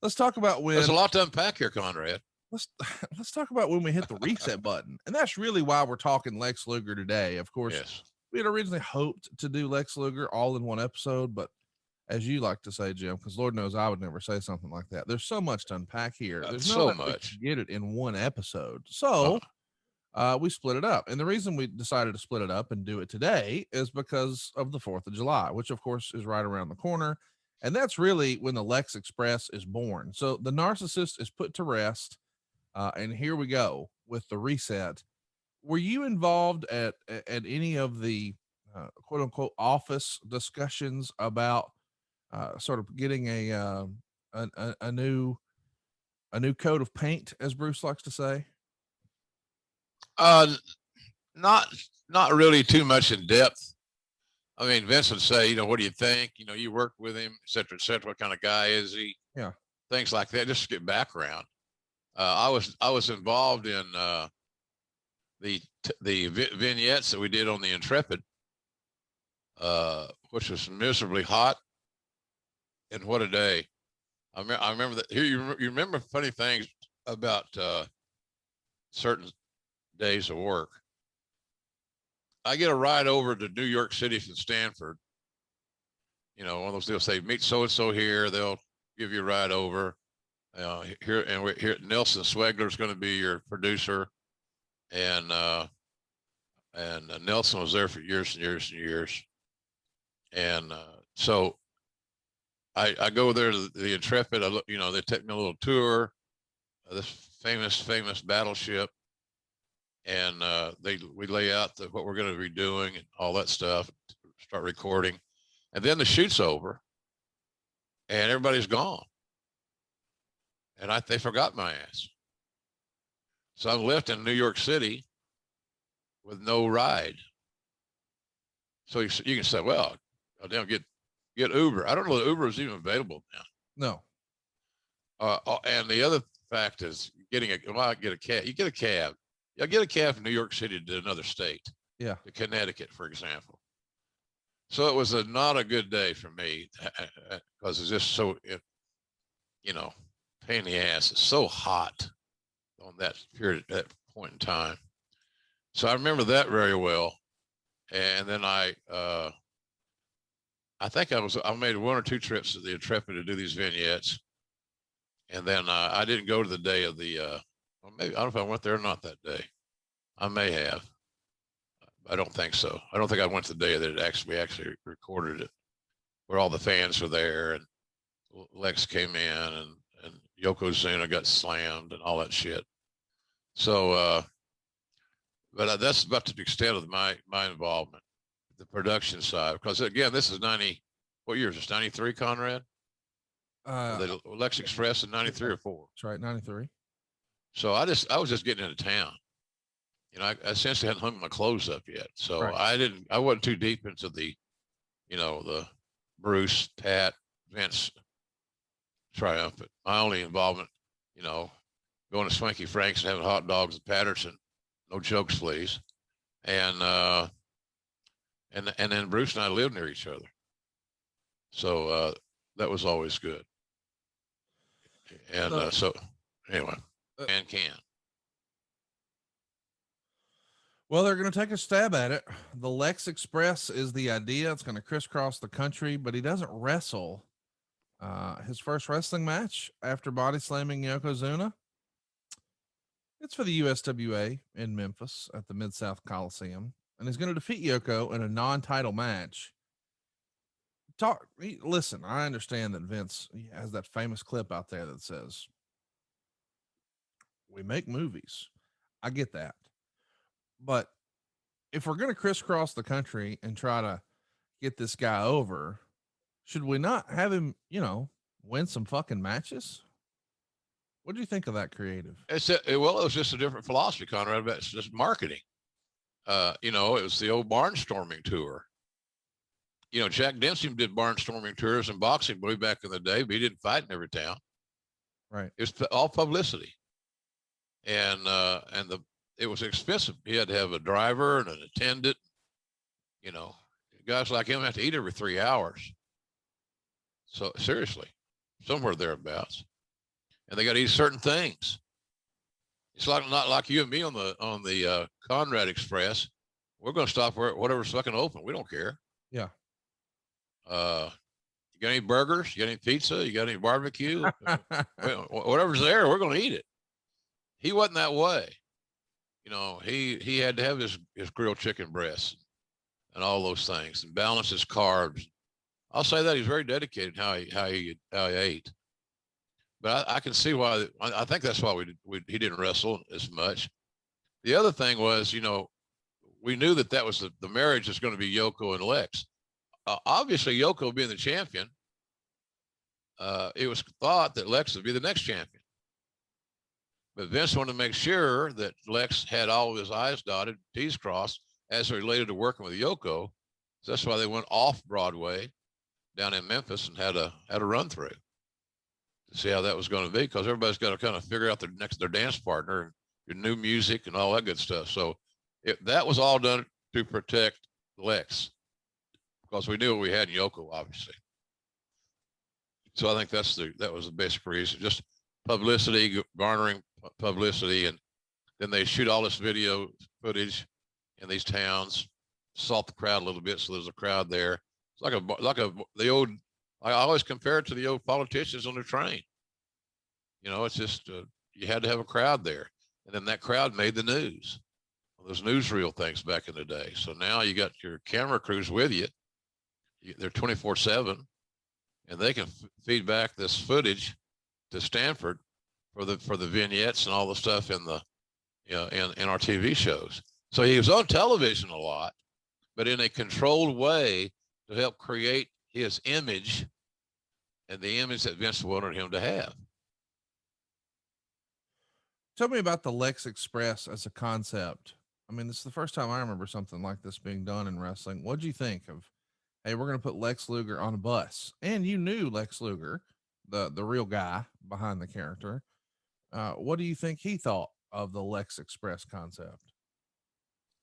let's talk about when There's a lot to unpack here, Conrad. let's let's talk about when we hit the reset button, and that's really why we're talking Lex Luger today. Of course, Yes. we had originally hoped to do Lex Luger all in one episode, but as you like to say, Jim, because Lord knows I would never say something like that. There's so much to unpack here. There's no so way we much. can get it in one episode. So we split it up. And the reason we decided to split it up and do it today is because of the 4th of July, which of course is right around the corner. And that's really when the Lex Express is born. So the narcissist is put to rest. And here we go with the reset. Were you involved at any of the quote unquote office discussions about sort of getting a new coat of paint, as Bruce likes to say? Uh, not not really too much in depth. I mean, Vince would say, what do you think? You worked with him, et cetera, et cetera. What kind of guy is he? Yeah. Things like that, just to get background. I was involved in the vignettes that we did on the Intrepid, which was miserably hot. And what a day! I remember that. Here, you remember funny things about certain days of work. I get a ride over to New York City from Stanford. One of those deals. Say meet so and so here. They'll give you a ride over. Here and we're here. Nelson Swegler is going to be your producer, and Nelson was there for years and years and years. And so I go there to the Intrepid. They take me a little tour of this famous battleship, and we lay out what we're going to be doing and all that stuff. Start recording, and then the shoot's over, and everybody's gone, and they forgot my ass. So I'm left in New York City with no ride. So you can say, well, I'll damn get Uber. I don't know that Uber is even available now. No. And the other fact is get a cab. You get a cab. You'll get a cab from New York City to another state. Yeah. To Connecticut, for example. So it was not a good day for me because it's just so, pain in the ass. It's so hot on that period, that point in time. So I remember that very well. And then I think I made 1 or 2 trips to the Intrepid to do these vignettes. And then I didn't go to the day of the, well, maybe, I don't know if I went there or not that day. I may have. I don't think so. I don't think I went to the day that we actually recorded it, where all the fans were there and Lex came in and Yokozuna got slammed and all that shit. So, but that's about the extent of my involvement, the production side. Because again, this is 90. What year is this? 93, Conrad? The Lex Express in 93 or 4. That's right, 93. So I was just getting into town. I essentially hadn't hung my clothes up yet, so right. I wasn't too deep into the, the Bruce, Pat, Vince triumphant. My only involvement, going to Swanky Frank's and having hot dogs at Patterson. No jokes, please. And then Bruce and I lived near each other. So that was always good. And so anyway, and can. Well, they're going to take a stab at it. The Lex Express is the idea. It's going to crisscross the country, but he doesn't wrestle. His first wrestling match after body slamming Yokozuna, it's for the USWA in Memphis at the Mid-South Coliseum, and he's going to defeat Yoko in a non-title match. Listen, I understand that Vince has that famous clip out there that says, "We make movies." I get that. But if we're going to crisscross the country and try to get this guy over, should we not have him, win some fucking matches? What do you think of that creative? It was just a different philosophy, Conrad. But it's just marketing. It was the old barnstorming tour. Jack Dempsey did barnstorming tours in boxing way back in the day, but he didn't fight in every town. Right. It was all publicity. And it was expensive. He had to have a driver and an attendant. Guys like him have to eat every 3 hours. So seriously, somewhere thereabouts. and they got to eat certain things. It's not like you and me on the Conrad Express. We're going to stop whatever's fucking open. We don't care. Yeah. You got any burgers? You got any pizza? You got any barbecue? Whatever's there, we're going to eat it. He wasn't that way. You know, he had to have his grilled chicken breasts and all those things and balance his carbs. I'll say that he's very dedicated how he ate. But I can see why. I think that's why he didn't wrestle as much. The other thing was, you know, we knew that was the marriage is going to be Yoko and Lex. Obviously, Yoko being the champion, it was thought that Lex would be the next champion. But Vince wanted to make sure that Lex had all of his I's dotted, T's crossed, as related to working with Yoko. So that's why they went off Broadway down in Memphis and had a run through to see how that was going to be, because everybody's got to kind of figure out their dance partner and your new music and all that good stuff. So that was all done to protect Lex, because we knew what we had in Yoko, obviously. So I think that was the basic reason, just publicity, garnering publicity, and then they shoot all this video footage in these towns, salt the crowd a little bit, so there's a crowd there. It's the old. I always compare it to the old politicians on the train. You know, it's just you had to have a crowd there, and then that crowd made the news. Those newsreel things back in the day. So now you got your camera crews with you. They're 24/7, and they can feed back this footage to Stanford for the vignettes and all the stuff in our TV shows. So he was on television a lot, but in a controlled way to help create his image and the image that Vince wanted him to have. Tell me about the Lex Express as a concept. I mean, this is the first time I remember something like this being done in wrestling. What'd you think of, hey, we're going to put Lex Luger on a bus? And you knew Lex Luger, the real guy behind the character. What do you think he thought of the Lex Express concept?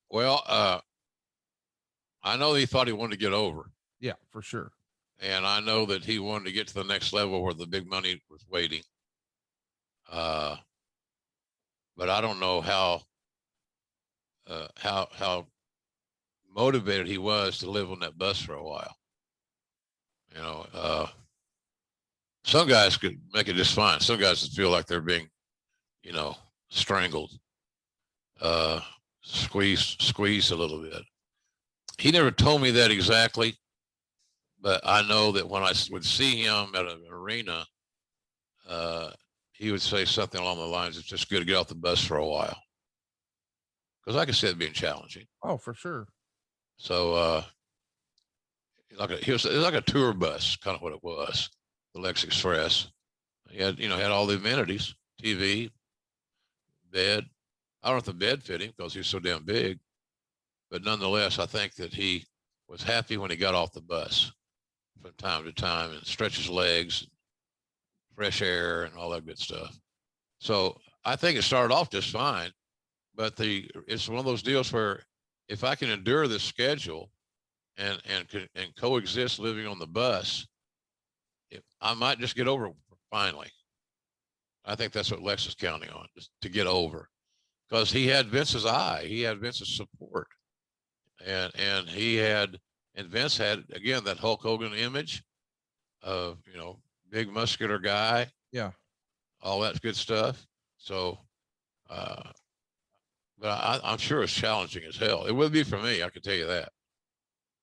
Well, I know he thought he wanted to get over. Yeah, for sure. And I know that he wanted to get to the next level where the big money was waiting. But I don't know how motivated he was to live on that bus for a while. You know, some guys could make it just fine. Some guys would feel like they're being, you know, strangled, squeezed a little bit. He never told me that exactly, but I know that when I would see him at an arena, he would say something along the lines, "It's just good to get off the bus for a while." Because I could see it being challenging. Oh, for sure. So, it was like a tour bus, kind of what it was, the Lex Express. He had all the amenities, TV, bed. I don't know if the bed fit him because he was so damn big, but nonetheless, I think that he was happy when he got off the bus from time to time and stretch his legs, fresh air, and all that good stuff. So I think it started off just fine, but it's one of those deals where if I can endure this schedule and coexist living on the bus, I might just get over finally. I think that's what Lex is counting on, just to get over, because he had Vince's eye, he had Vince's support, and Vince had, again, that Hulk Hogan image of, big muscular guy. Yeah. All that good stuff. So, but I'm sure it's challenging as hell. It would be for me, I can tell you that.